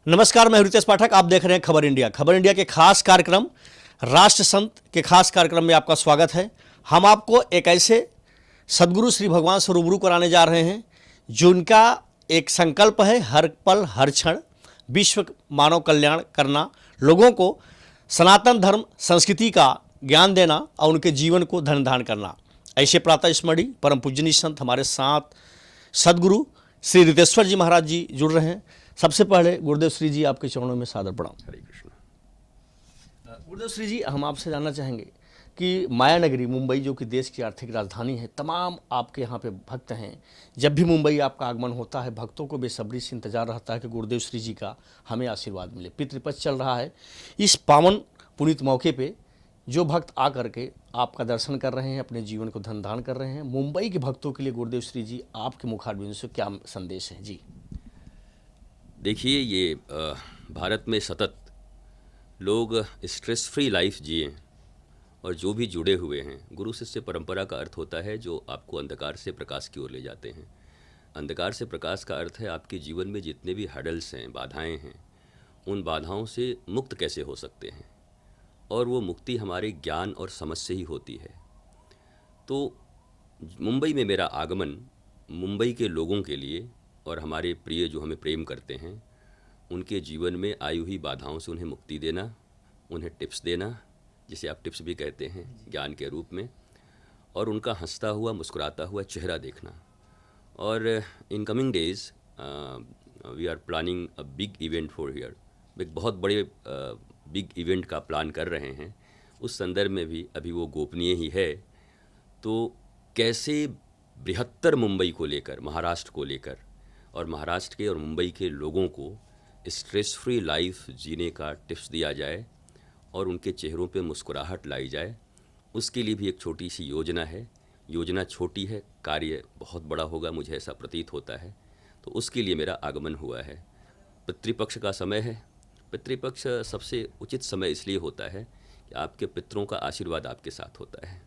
नमस्कार, मैं रितेश पाठक। आप देख रहे हैं खबर इंडिया। खबर इंडिया के खास कार्यक्रम राष्ट्र संत के खास कार्यक्रम में आपका स्वागत है। हम आपको एक ऐसे सदगुरु श्री भगवान से रूबरू कराने जा रहे हैं जिनका एक संकल्प है हर पल हर क्षण विश्व मानव कल्याण करना, लोगों को सनातन धर्म संस्कृति का ज्ञान देना और उनके जीवन को धन धारण करना। ऐसे प्रातः स्मरणीय परम पूजनीय संत हमारे साथ सदगुरु श्री रितेश्वर जी महाराज जी जुड़ रहे हैं। सबसे पहले गुरुदेव श्री जी आपके चरणों में सादर प्रणाम। हरे कृष्ण। गुरुदेव श्री जी, हम आपसे जानना चाहेंगे कि माया नगरी मुंबई, जो कि देश की आर्थिक राजधानी है, तमाम आपके यहाँ पे भक्त हैं। जब भी मुंबई आपका आगमन होता है, भक्तों को बेसब्री से इंतजार रहता है कि गुरुदेव श्री जी का हमें आशीर्वाद मिले। पितृपक्ष चल रहा है। इस पावन पुनीत मौके पे जो भक्त आ करके आपका दर्शन कर रहे हैं, अपने जीवन को धन धारण कर रहे हैं, मुंबई के भक्तों के लिए गुरुदेव श्री जी आपके मुखारबिंद से क्या संदेश है जी? देखिए, ये भारत में सतत लोग स्ट्रेस फ्री लाइफ जिए और जो भी जुड़े हुए हैं, गुरु शिष्य परंपरा का अर्थ होता है जो आपको अंधकार से प्रकाश की ओर ले जाते हैं। अंधकार से प्रकाश का अर्थ है आपके जीवन में जितने भी हर्डल्स हैं, बाधाएं हैं, उन बाधाओं से मुक्त कैसे हो सकते हैं, और वो मुक्ति हमारे ज्ञान और समझ से ही होती है। तो मुंबई में मेरा आगमन मुंबई के लोगों के लिए और हमारे प्रिय जो हमें प्रेम करते हैं, उनके जीवन में आई हुई बाधाओं से उन्हें मुक्ति देना, उन्हें टिप्स देना, जिसे आप टिप्स भी कहते हैं ज्ञान के रूप में, और उनका हंसता हुआ मुस्कुराता हुआ चेहरा देखना। और in coming days we are planning a big event for here. एक बहुत बड़े बिग इवेंट का प्लान कर रहे हैं। उस संदर्भ में भी अभी वो गोपनीय ही है। तो कैसे बृहत्तर मुंबई को लेकर, महाराष्ट्र को लेकर, और महाराष्ट्र के और मुंबई के लोगों को स्ट्रेस फ्री लाइफ जीने का टिप्स दिया जाए और उनके चेहरों पे मुस्कुराहट लाई जाए, उसके लिए भी एक छोटी सी योजना है। योजना छोटी है, कार्य बहुत बड़ा होगा, मुझे ऐसा प्रतीत होता है। तो उसके लिए मेरा आगमन हुआ है। पितृपक्ष का समय है। पितृपक्ष सबसे उचित समय इसलिए होता है कि आपके पितरों का आशीर्वाद आपके साथ होता है।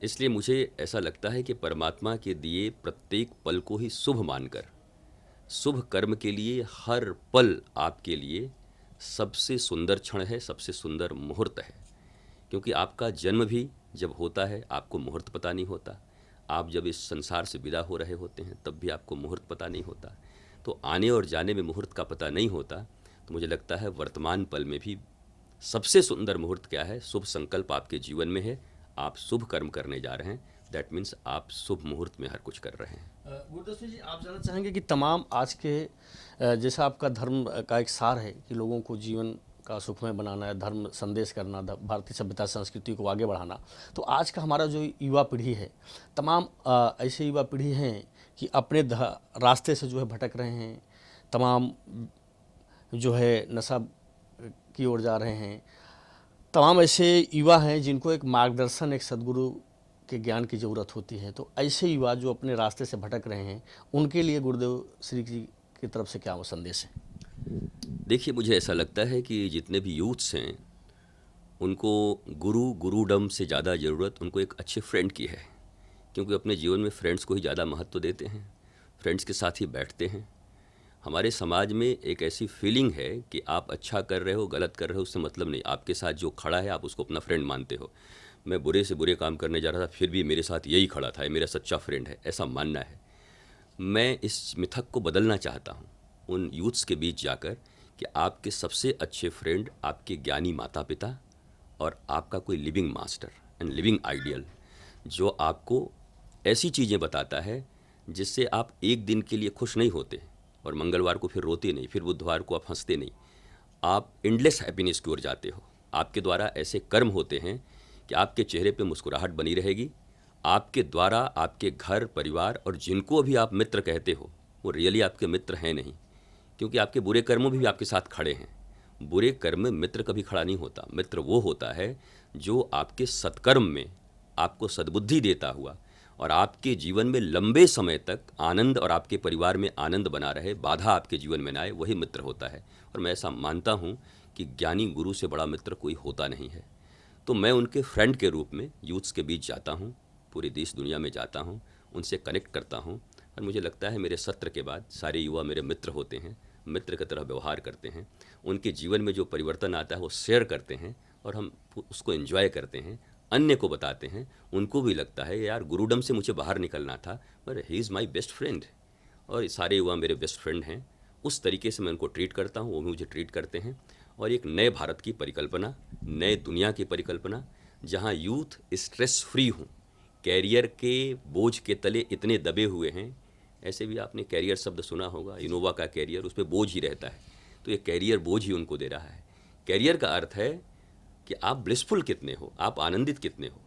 इसलिए मुझे ऐसा लगता है कि परमात्मा के दिए प्रत्येक पल को ही शुभ मानकर, शुभ कर्म के लिए हर पल आपके लिए सबसे सुंदर क्षण है, सबसे सुंदर मुहूर्त है। क्योंकि आपका जन्म भी जब होता है आपको मुहूर्त पता नहीं होता। आप जब इस संसार से विदा हो रहे होते हैं तब भी आपको मुहूर्त पता नहीं होता। तो आने और जाने में मुहूर्त का पता नहीं होता। तो मुझे लगता है वर्तमान पल में भी सबसे सुंदर मुहूर्त क्या है? शुभ संकल्प आपके जीवन में है, आप शुभ कर्म करने जा रहे हैं। दैट मीन्स आप शुभ मुहूर्त में हर कुछ कर रहे हैं। गुरुदेव जी, आप जानना चाहेंगे कि तमाम आज के जैसा आपका धर्म का एक सार है कि लोगों को जीवन का सुखमय बनाना है, धर्म संदेश करना, भारतीय सभ्यता संस्कृति को आगे बढ़ाना, तो आज का हमारा जो युवा पीढ़ी है, तमाम ऐसे युवा पीढ़ी हैं कि अपने रास्ते से जो है भटक रहे हैं, तमाम जो है नशा की ओर जा रहे हैं। तमाम ऐसे युवा हैं जिनको एक मार्गदर्शन, एक सदगुरु के ज्ञान की ज़रूरत होती है। तो ऐसे युवा जो अपने रास्ते से भटक रहे हैं, उनके लिए गुरुदेव श्री जी की तरफ से क्या संदेश है? देखिए, मुझे ऐसा लगता है कि जितने भी यूथ्स हैं उनको गुरुडम से ज़्यादा ज़रूरत उनको एक अच्छे फ्रेंड की है। क्योंकि अपने जीवन में फ्रेंड्स को ही ज़्यादा महत्व देते हैं, फ्रेंड्स के साथ ही बैठते हैं। हमारे समाज में एक ऐसी फीलिंग है कि आप अच्छा कर रहे हो, गलत कर रहे हो, उससे मतलब नहीं। आपके साथ जो खड़ा है आप उसको अपना फ्रेंड मानते हो। मैं बुरे से बुरे काम करने जा रहा था, फिर भी मेरे साथ यही खड़ा था, ये मेरा सच्चा फ्रेंड है, ऐसा मानना है। मैं इस मिथक को बदलना चाहता हूँ उन यूथ्स के बीच जाकर कि आपके सबसे अच्छे फ्रेंड आपके ज्ञानी माता पिता और आपका कोई living master and living ideal, जो आपको ऐसी चीज़ें बताता है जिससे आप एक दिन के लिए खुश नहीं होते और मंगलवार को फिर रोते नहीं, फिर बुधवार को आप हंसते नहीं, आप एंडलेस हैप्पीनेस की ओर जाते हो। आपके द्वारा ऐसे कर्म होते हैं कि आपके चेहरे पे मुस्कुराहट बनी रहेगी। आपके द्वारा आपके घर परिवार और जिनको भी आप मित्र कहते हो वो रियली आपके मित्र हैं नहीं, क्योंकि आपके बुरे कर्मों भी आपके साथ खड़े हैं। बुरे कर्म में मित्र कभी खड़ा नहीं होता। मित्र वो होता है जो आपके सत्कर्म में आपको सद्बुद्धि देता हुआ और आपके जीवन में लंबे समय तक आनंद और आपके परिवार में आनंद बना रहे, बाधा आपके जीवन में ना आए, वही मित्र होता है। और मैं ऐसा मानता हूँ कि ज्ञानी गुरु से बड़ा मित्र कोई होता नहीं है। तो मैं उनके फ्रेंड के रूप में यूथ्स के बीच जाता हूँ, पूरी देश दुनिया में जाता हूँ, उनसे कनेक्ट करता हूँ। और मुझे लगता है मेरे सत्र के बाद सारे युवा मेरे मित्र होते हैं मित्र की तरह व्यवहार करते हैं, उनके जीवन में जो परिवर्तन आता है वो शेयर करते हैं और हम उसको एंजॉय करते हैं, अन्य को बताते हैं, उनको भी लगता है यार गुरुडम से मुझे बाहर निकलना था, पर he is my best friend और ये सारे युवा मेरे बेस्ट फ्रेंड हैं। उस तरीके से मैं उनको ट्रीट करता हूँ, वो भी मुझे ट्रीट करते हैं। और एक नए भारत की परिकल्पना, नए दुनिया की परिकल्पना, जहाँ यूथ स्ट्रेस फ्री हों, कैरियर के बोझ के तले इतने दबे हुए हैं। ऐसे भी आपने कैरियर शब्द सुना होगा, इनोवा का कैरियर, उस पर बोझ ही रहता है, तो ये कैरियर बोझ ही उनको दे रहा है। कैरियर का अर्थ है कि आप ब्लिसफुल कितने हो, आप आनंदित कितने हो।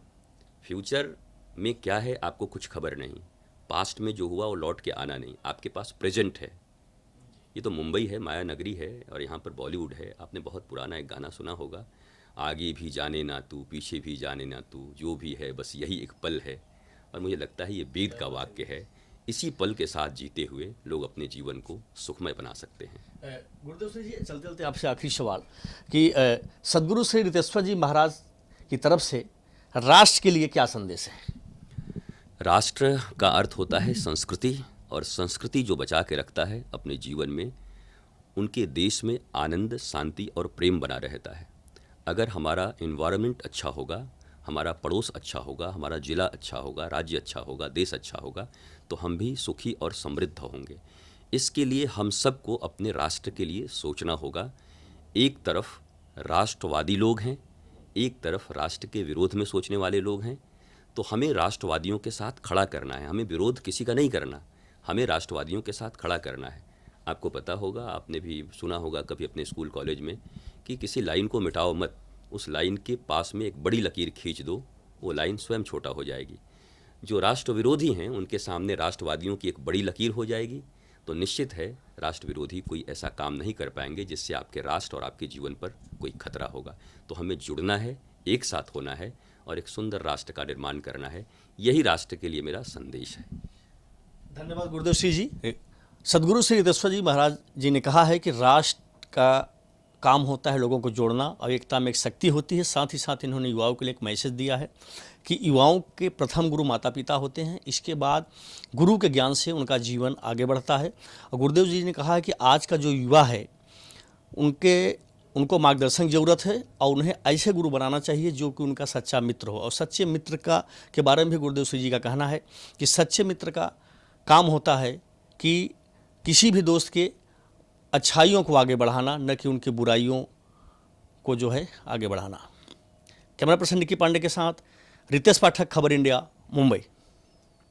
फ्यूचर में क्या है आपको कुछ खबर नहीं, पास्ट में जो हुआ वो लौट के आना नहीं, आपके पास प्रेजेंट है। ये तो मुंबई है, माया नगरी है, और यहाँ पर बॉलीवुड है। आपने बहुत पुराना एक गाना सुना होगा, आगे भी जाने ना तू, पीछे भी जाने ना तू, जो भी है बस यही एक पल है। और मुझे लगता है ये वेद का वाक्य है। इसी पल के साथ जीते हुए लोग अपने जीवन को सुखमय बना सकते हैं। गुरुदेव सिंह जी, चलते चलते आपसे आखिरी सवाल कि सदगुरु श्री रितेश्वर जी महाराज की तरफ से राष्ट्र के लिए क्या संदेश है? राष्ट्र का अर्थ होता है संस्कृति, और संस्कृति जो बचा के रखता है अपने जीवन में, उनके देश में आनंद, शांति और प्रेम बना रहता है। अगर हमारा इन्वायरमेंट अच्छा होगा, हमारा पड़ोस अच्छा होगा, हमारा ज़िला अच्छा होगा, राज्य अच्छा होगा, देश अच्छा होगा, तो हम भी सुखी और समृद्ध होंगे। इसके लिए हम सबको अपने राष्ट्र के लिए सोचना होगा। एक तरफ राष्ट्रवादी लोग हैं, एक तरफ राष्ट्र के विरोध में सोचने वाले लोग हैं, तो हमें राष्ट्रवादियों के साथ खड़ा करना है। हमें विरोध किसी का नहीं करना, हमें राष्ट्रवादियों के साथ खड़ा करना है। आपको पता होगा, आपने भी सुना होगा कभी अपने स्कूल कॉलेज में कि किसी लाइन को मिटाओ मत, उस लाइन के पास में एक बड़ी लकीर खींच दो, वो लाइन स्वयं छोटा हो जाएगी। जो राष्ट्र विरोधी हैं उनके सामने राष्ट्रवादियों की एक बड़ी लकीर हो जाएगी, तो निश्चित है राष्ट्र विरोधी कोई ऐसा काम नहीं कर पाएंगे जिससे आपके राष्ट्र और आपके जीवन पर कोई खतरा होगा। तो हमें जुड़ना है, एक साथ होना है और एक सुंदर राष्ट्र का निर्माण करना है। यही राष्ट्र के लिए मेरा संदेश है। धन्यवाद गुरुदेव सिंह जी। सदगुरु श्री रितेश्वर जी महाराज जी ने कहा है कि राष्ट्र का काम होता है लोगों को जोड़ना और एकता में एक शक्ति होती है। साथ ही साथ इन्होंने युवाओं के लिए एक मैसेज दिया है कि युवाओं के प्रथम गुरु माता पिता होते हैं, इसके बाद गुरु के ज्ञान से उनका जीवन आगे बढ़ता है। और गुरुदेव जी ने कहा है कि आज का जो युवा है उनको मार्गदर्शन की ज़रूरत है और उन्हें ऐसे गुरु बनाना चाहिए जो कि उनका सच्चा मित्र हो। और सच्चे मित्र के बारे में भी गुरुदेव सिंह जी का कहना है कि सच्चे मित्र का काम होता है कि किसी भी दोस्त के अच्छाइयों को आगे बढ़ाना, न कि उनकी बुराइयों को जो है आगे बढ़ाना। कैमरा पर्सन निकी पांडे के साथ रितेश पाठक, खबर इंडिया, मुंबई।